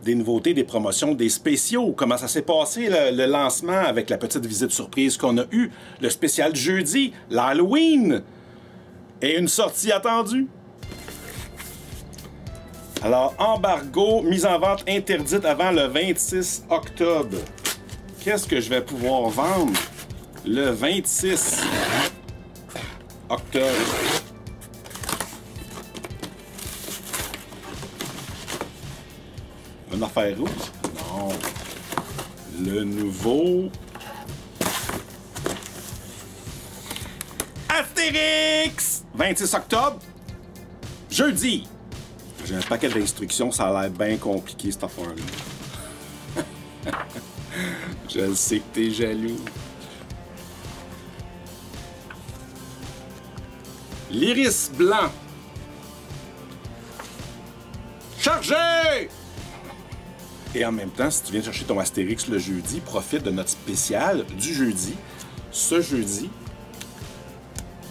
Des nouveautés, des promotions, des spéciaux. Comment ça s'est passé le lancement avec la petite visite surprise qu'on a eue, le spécial de jeudi, l'Halloween et une sortie attendue. Alors, embargo, mise en vente interdite avant le 26 octobre. Qu'est-ce que je vais pouvoir vendre le 26 octobre? Une affaire rouge? Non. Le nouveau Astérix! 26 octobre, jeudi. J'ai un paquet d'instructions, ça a l'air bien compliqué cette affaire-là. Je le sais que t'es jaloux. L'iris blanc. Chargé! Et en même temps, si tu viens chercher ton Astérix le jeudi, profite de notre spécial du jeudi. Ce jeudi,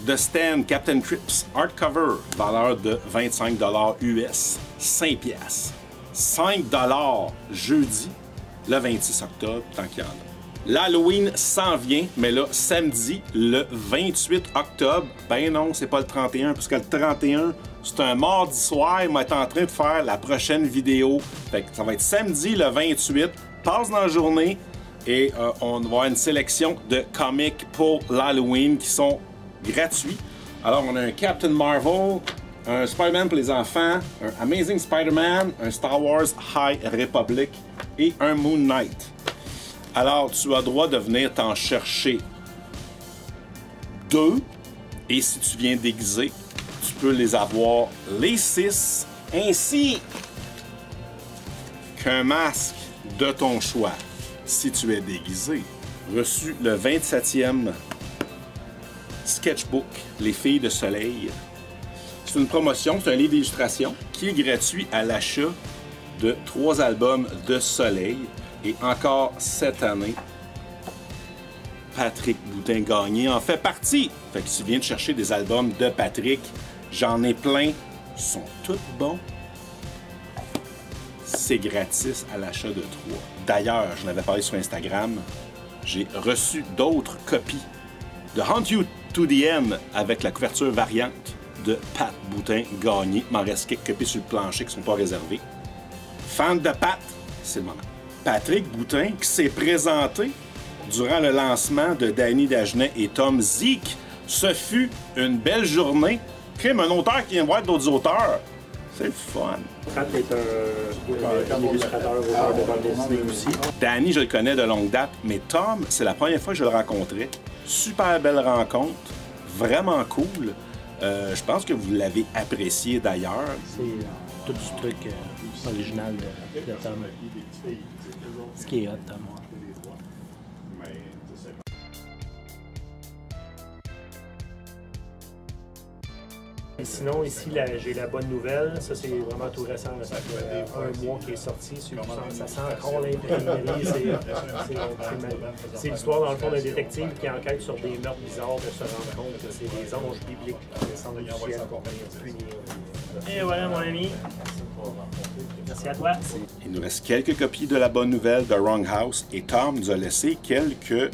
The Stand Captain Trips Hardcover, valeur de 25 $ US, 5 piastres. 5 $ jeudi, le 26 octobre, tant qu'il y en a. L'Halloween s'en vient, mais là, samedi, le 28 octobre, ben non, c'est pas le 31, parce que le 31, c'est un mardi soir, il va être en train de faire la prochaine vidéo. Fait que ça va être samedi, le 28, passe dans la journée, et on va avoir une sélection de comics pour l'Halloween qui sont gratuits. Alors, on a un Captain Marvel, un Spider-Man pour les enfants, un Amazing Spider-Man, un Star Wars High Republic et un Moon Knight. Alors, tu as droit de venir t'en chercher 2. Et si tu viens déguisé, tu peux les avoir les 6, ainsi qu'un masque de ton choix, si tu es déguisé. Reçu le 27e Sketchbook, Les Filles de Soleil. C'est une promotion, c'est un livre d'illustration qui est gratuit à l'achat de 3 albums de Soleil. Et encore cette année, Patrick Boutin-Gagné en fait partie. Fait que si tu viens de chercher des albums de Patrick, j'en ai plein. Ils sont tous bons. C'est gratis à l'achat de 3. D'ailleurs, j'en avais parlé sur Instagram. J'ai reçu d'autres copies de Hunt You to the End avec la couverture variante de Pat Boutin-Gagné. Il m'en reste quelques copies sur le plancher qui ne sont pas réservées. Fan de Pat, c'est le moment. Patrick Boutin qui s'est présenté durant le lancement de Danny Dagenet et Tom Zik. Ce fut une belle journée. Crime, un auteur qui vient voir d'autres auteurs. C'est le fun. Pat est un illustrateur, auteur de bande dessinée aussi. Danny, je le connais de longue date, mais Tom, c'est la première fois que je le rencontrais. Super belle rencontre, vraiment cool. Je pense que vous l'avez apprécié d'ailleurs. C'est tout du truc original de Tom. Ce qui est hot, Tom. Et sinon, ici, j'ai la bonne nouvelle. Ça, c'est vraiment tout récent. Ça fait un mois qu'il est sorti. Ça sent encore l'imprimerie. C'est l'histoire, dans le fond, d'un détective qui enquête sur des meurtres bizarres de se rendre compte que c'est des anges bibliques qui descendent du ciel pour venir tuer. Et voilà, mon ami. Merci à toi. Il nous reste quelques copies de la bonne nouvelle de Wrong House et Tom nous a laissé quelques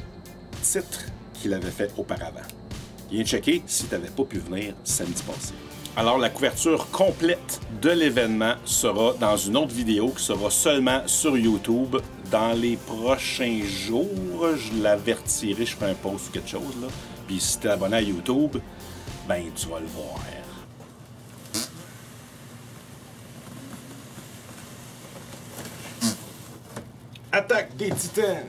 titres qu'il avait fait auparavant. Viens checker si tu n'avais pas pu venir samedi passé. Alors, la couverture complète de l'événement sera dans une autre vidéo qui sera seulement sur YouTube dans les prochains jours. Je l'avertirai, je ferai un post ou quelque chose, là. Puis si tu es abonné à YouTube, ben tu vas le voir. Attaque des Titans!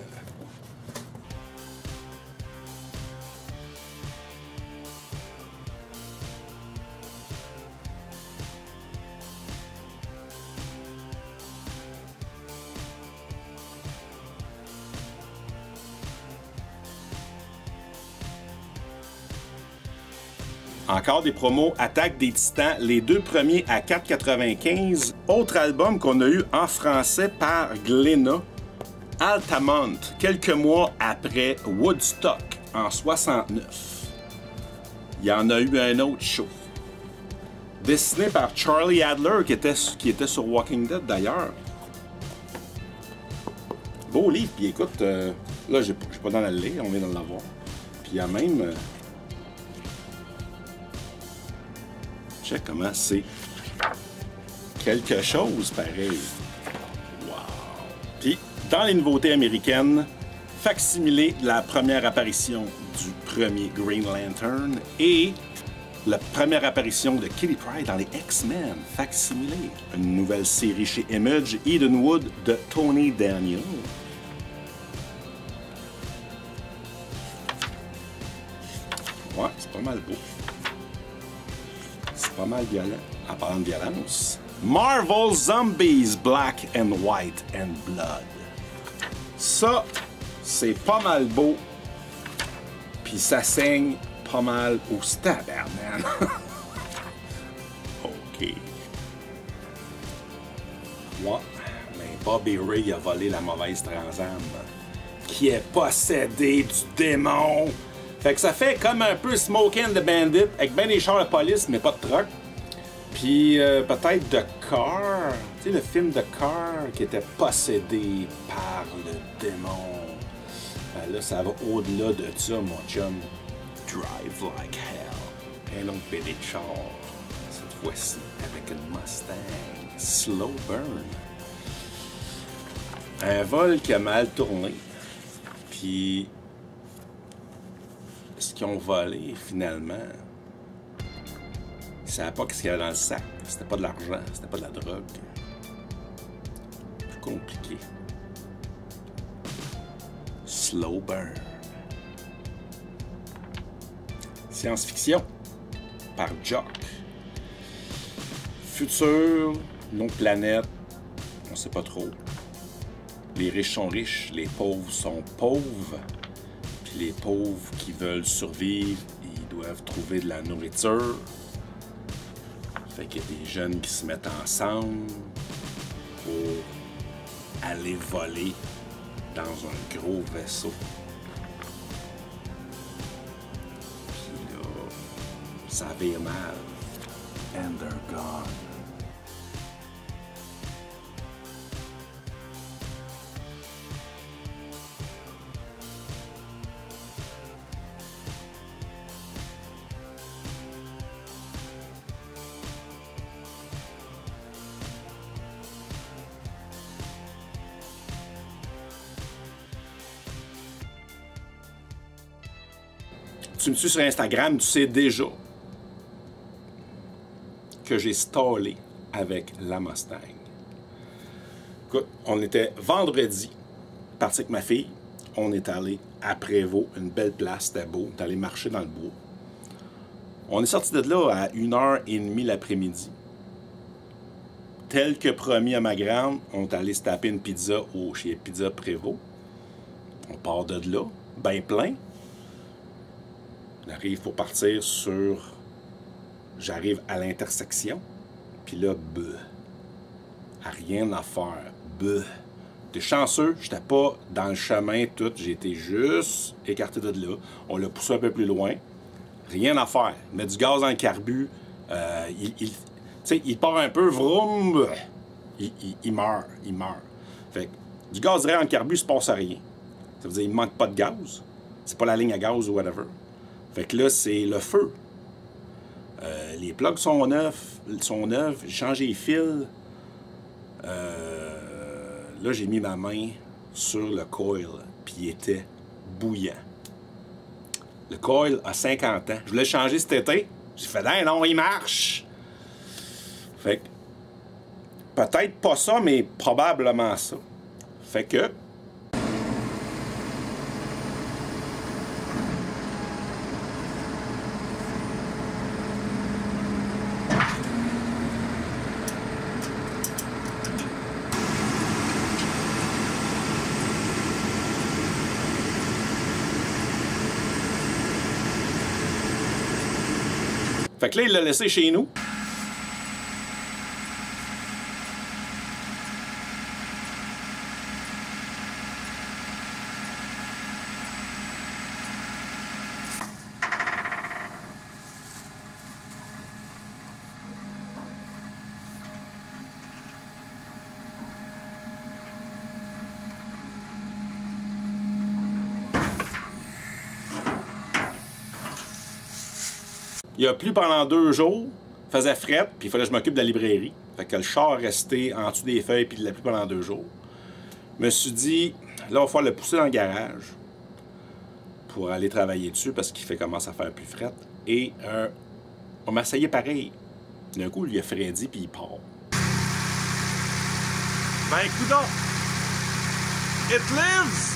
Encore des promos Attaque des Titans, les 2 premiers à 4,95. Autre album qu'on a eu en français par Glénat, Altamont, quelques mois après Woodstock en 69. Il y en a eu un autre show. Dessiné par Charlie Adler, qui était sur Walking Dead d'ailleurs. beau livre. Puis écoute, là, j'ai pas dans la lire, on vient d'en l'avoir. Puis il y a même... check comment c'est quelque chose pareil. Wow! Puis, dans les nouveautés américaines, facsimilé de la première apparition du premier Green Lantern et la première apparition de Kitty Pryde dans les X-Men, facsimilé. Une nouvelle série chez Image, Edenwood de Tony Daniel. Ouais, c'est pas mal beau. C'est pas mal violent. En parlant de violence, Marvel Zombies Black and White and Blood. Ça, c'est pas mal beau. Puis ça saigne pas mal au tabarnak. OK. Ouais, mais Bobby Ray a volé la mauvaise Trans-Am qui est possédée du démon. Fait que ça fait comme un peu Smokin' the Bandit avec ben des chars de police mais pas de truck. Puis peut-être The Car, tu sais le film The Car qui était possédé par le démon. Ben là ça va au-delà de ça mon chum. Drive like hell. Un autre BD de char. Cette fois-ci avec une Mustang. Slow burn. Un vol qui a mal tourné. Puis ce qu'ils ont volé finalement, ils ne savaient pas ce qu'il y avait dans le sac. C'était pas de l'argent, c'était pas de la drogue. Plus compliqué. Slow burn. Science-fiction par Jock. Futur, une autre planète, on sait pas trop. Les riches sont riches, les pauvres sont pauvres. Puis les pauvres qui veulent survivre, ils doivent trouver de la nourriture. Fait qu'il y a des jeunes qui se mettent ensemble pour aller voler dans un gros vaisseau. Ça vire mal. And they're gone. Tu me suis sur Instagram, tu sais déjà que j'ai stallé avec la Mustang. Écoute, on était vendredi, parti avec ma fille, on est allé à Prévost, une belle place, c'était beau, on est allé marcher dans le bois. On est sorti de là à 1h30 l'après-midi. Tel que promis à ma grande, on est allé se taper une pizza chez Pizza Prévost. On part de là, ben plein. On arrive pour partir sur... J'arrive à l'intersection, puis là, rien à faire, T'es chanceux, j'étais pas dans le chemin tout, j'ai été juste écarté de là. On l'a poussé un peu plus loin, rien à faire. Il met du gaz dans le carbu, il part un peu, vroom, il meurt. Fait que du gaz direct dans le carbu, il se passe à rien. Ça veut dire qu'il ne manque pas de gaz, c'est pas la ligne à gaz ou whatever. Fait que là, c'est le feu. Les plugs sont neufs, j'ai changé les fils. Là, j'ai mis ma main sur le coil, puis il était bouillant. Le coil a 50 ans. Je voulais le changer cet été. J'ai fait, non, il marche. Fait que, peut-être pas ça, mais probablement ça. Fait que, Fait que là, il l'a laissé chez nous. Il a plu pendant 2 jours, faisait fret, puis il fallait que je m'occupe de la librairie. Fait que le char restait en dessous des feuilles, puis il a plu pendant 2 jours. Je me suis dit, là, il va falloir le pousser dans le garage pour aller travailler dessus parce qu'il commence à faire plus fret. Et on m'a essayé pareil. D'un coup, il a frédi, puis il part. Ben, coudonc! It lives!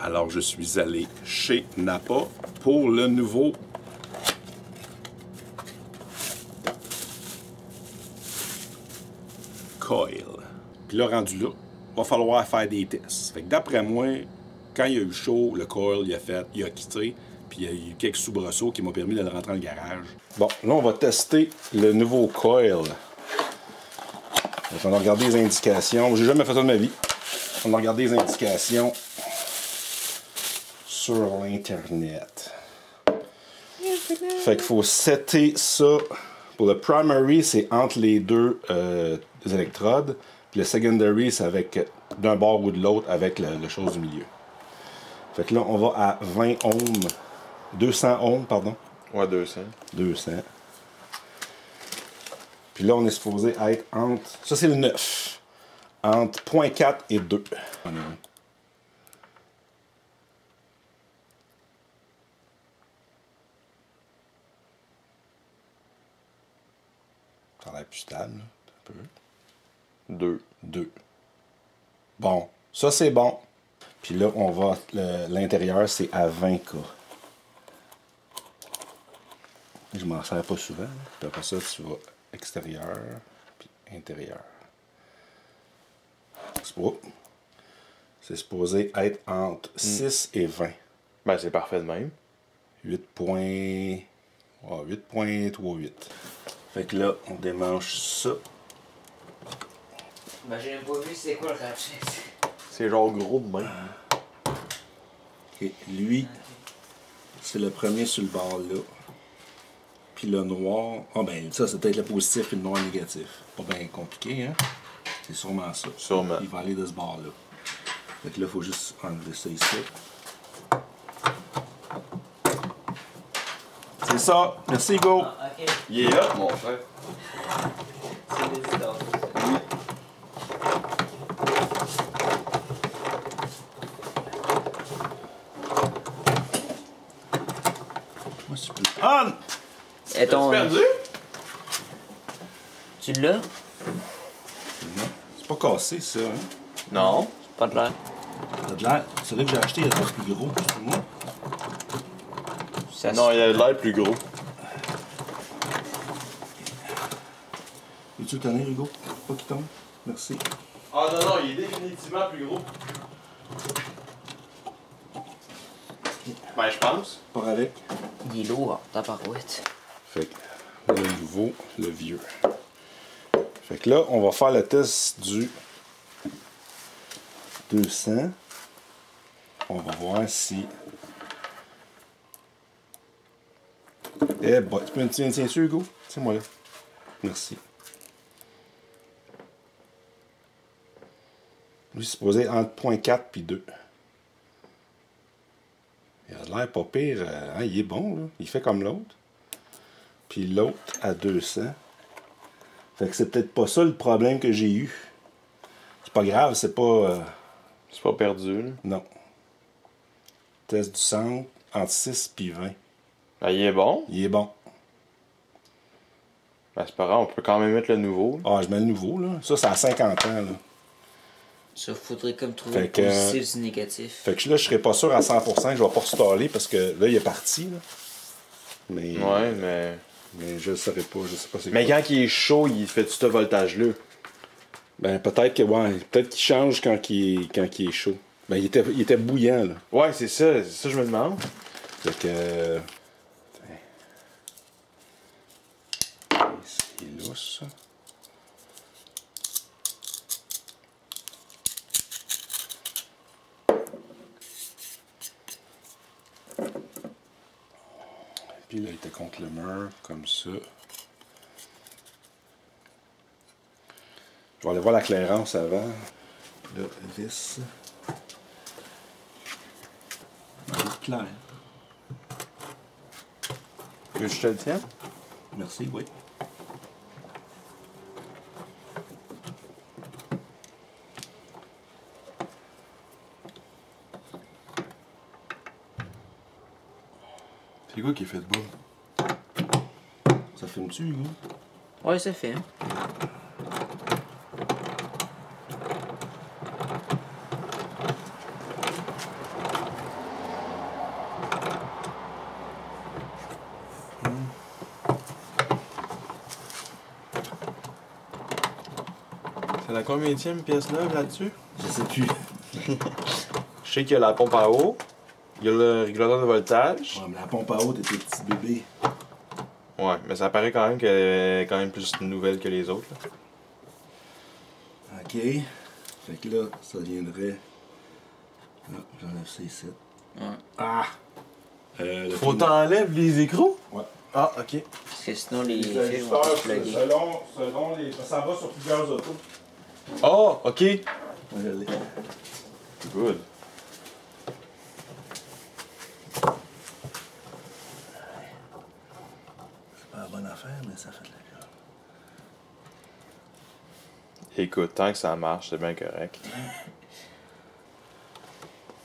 Alors, je suis allé chez Napa pour le nouveau coil. Puis là, rendu là, il va falloir faire des tests. Fait que d'après moi, quand il a eu chaud, le coil, il a quitté, puis il y a eu quelques soubresauts qui m'ont permis de le rentrer dans le garage. Bon, là, on va tester le nouveau coil. On va regarder les indications. J'ai jamais fait ça de ma vie. On va regarder les indications sur l'Internet. Fait qu'il faut setter ça. Pour le primary, c'est entre les deux électrodes. Puis le secondary, c'est avec d'un bord ou de l'autre avec la chose du milieu. Fait que là, on va à 20 ohms. 200 ohms, pardon. Ouais, 200. 200. Puis là, on est supposé être entre... Ça, c'est le 9. Entre 0.4 et 2. Ça a l'air plus stable, là. Un peu. 2. Bon. Ça, c'est bon. Puis là, on va... L'intérieur, c'est à 20K. Je m'en sers pas souvent. Puis après ça, tu vas extérieur, puis intérieur. C'est supposé être entre 6 et 20. Ben, c'est parfait de même. 8.38. Fait que là, on démanche ça. Ben, j'ai même pas vu c'est quoi le ratchet. C'est genre gros de même. Et lui, c'est le premier sur le bord là. Puis le noir, ben ça c'est peut-être le positif et le noir négatif. Pas bien compliqué, hein? C'est sûrement ça. Sûrement. Il va aller de ce bord-là. Fait que là, il faut juste enlever ça ici. C'est ça. Merci, Hugo. Ah, ok. Il est là, mon frère. C'est l'éditeur. Ah! Et ton... T'as-tu perdu? Tu l'as? Non, c'est pas cassé, ça, hein? Non. Pas de l'air. T'as de l'air. Celui que j'ai acheté, il est plus gros, pour moi. Ça Non, il a l'air plus gros. Veux-tu le tenir, Hugo? Pas qu'il tombe. Merci. Ah non, il est définitivement plus gros. Ben, je pense. Part avec. Il est lourd, ta parouette. Fait que le nouveau, le vieux. Fait que là, on va faire le test du 200. On va voir si... Eh ben, tu peux me tiens dessus, Hugo? Tiens-moi là. Merci. Lui, c'est supposé entre 0.4 puis 2. Il a l'air pas pire. Hein, il est bon, là. Il fait comme l'autre. Puis l'autre à 200. Fait que c'est peut-être pas ça le problème que j'ai eu. C'est pas grave, c'est pas... C'est pas perdu, là. Non. Test du centre, entre 6 et 20. Ben, il est bon. Il est bon. Ben, c'est pas grave, on peut quand même mettre le nouveau. Ah, je mets le nouveau, là. Ça, c'est à 50 ans, là. Ça faudrait comme trouver Fait le que- positif du négatif. Fait que là, je serais pas sûr à 100% que je vais pas restaller parce que là, il est parti, là. Mais... Ouais, mais... Mais je le saurais pas, je sais pas c'est Mais quoi. quand il est chaud, il fait tout ce voltage-là. Ben, peut-être que, ouais, peut-être qu'il change quand il est chaud. Ben, il était bouillant, là. Ouais, c'est ça que je me demande. Fait que... C'est lousse, ça. Puis là, il était contre le mur, comme ça. Je vais aller voir la clairance avant. Là, vis. Elle est claire. veux que je te le tienne? Merci, oui. C'est quoi qui est fait de bas? Ça filme-tu, Hugo? Ouais, ça fait. C'est la combienième pièce neuve là-dessus? Je sais plus. Je sais qu'il y a la pompe à eau, il y a le régulateur de voltage. Ouais, mais la pompe à eau était petit bébé. Ouais, mais ça paraît quand même qu'elle est quand même plus nouvelle que les autres. Là. OK. Fait que là, ça viendrait... Ah, j'enlève ça ici. Ouais. Ah! Le Faut tourne- t'enlèves les écrous? Ouais. Ah, ok. Parce que sinon, les Les fils vont ajusteurs, pas se plugger. selon les... Ça va sur plusieurs autos. Oh, ok. Ouais, je l'ai. Good. C'est pas la bonne affaire, mais ça fait de la gueule. Écoute, tant que ça marche, c'est bien correct.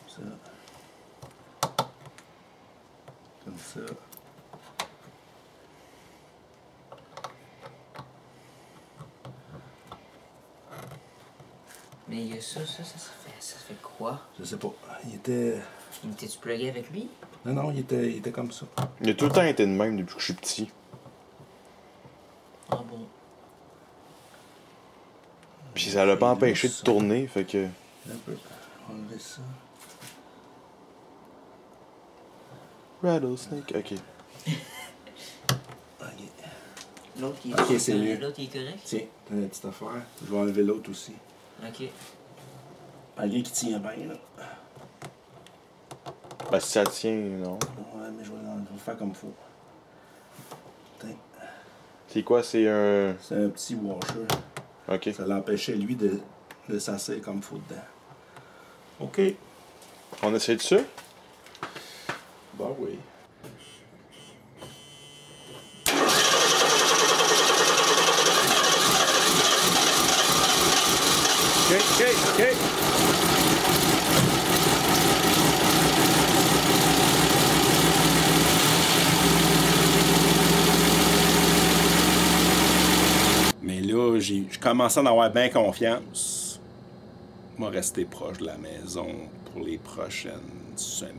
Ça. Comme ça. Mais il y a ça fait quoi? Je sais pas. Il était... Il était-tu plugué avec lui? Non, non, il était comme ça. Il a tout le temps été de même depuis que je suis petit. Ah bon. Puis ça l'a pas empêché de tourner, fait que. Un peu. Enlever ça. Rattlesnake, ok. OK. L'autre, il est Ok, c'est mieux. L'autre, il est correct? Tiens, t'as une petite affaire. Je vais enlever l'autre aussi. Ok. Malgré qu'il tient bien, là. Ben si ça tient, non. Ouais, mais je vais le faire comme il faut. Tiens. C'est quoi, c'est un. C'est un petit washer. Ok. Ça l'empêchait, lui, de s'asseoir comme il faut dedans. OK. On essaie de ça? Bah oui. Ok, ok, ok. Mais là, je commençais à en avoir bien confiance. Je vais rester proche de la maison pour les prochaines semaines.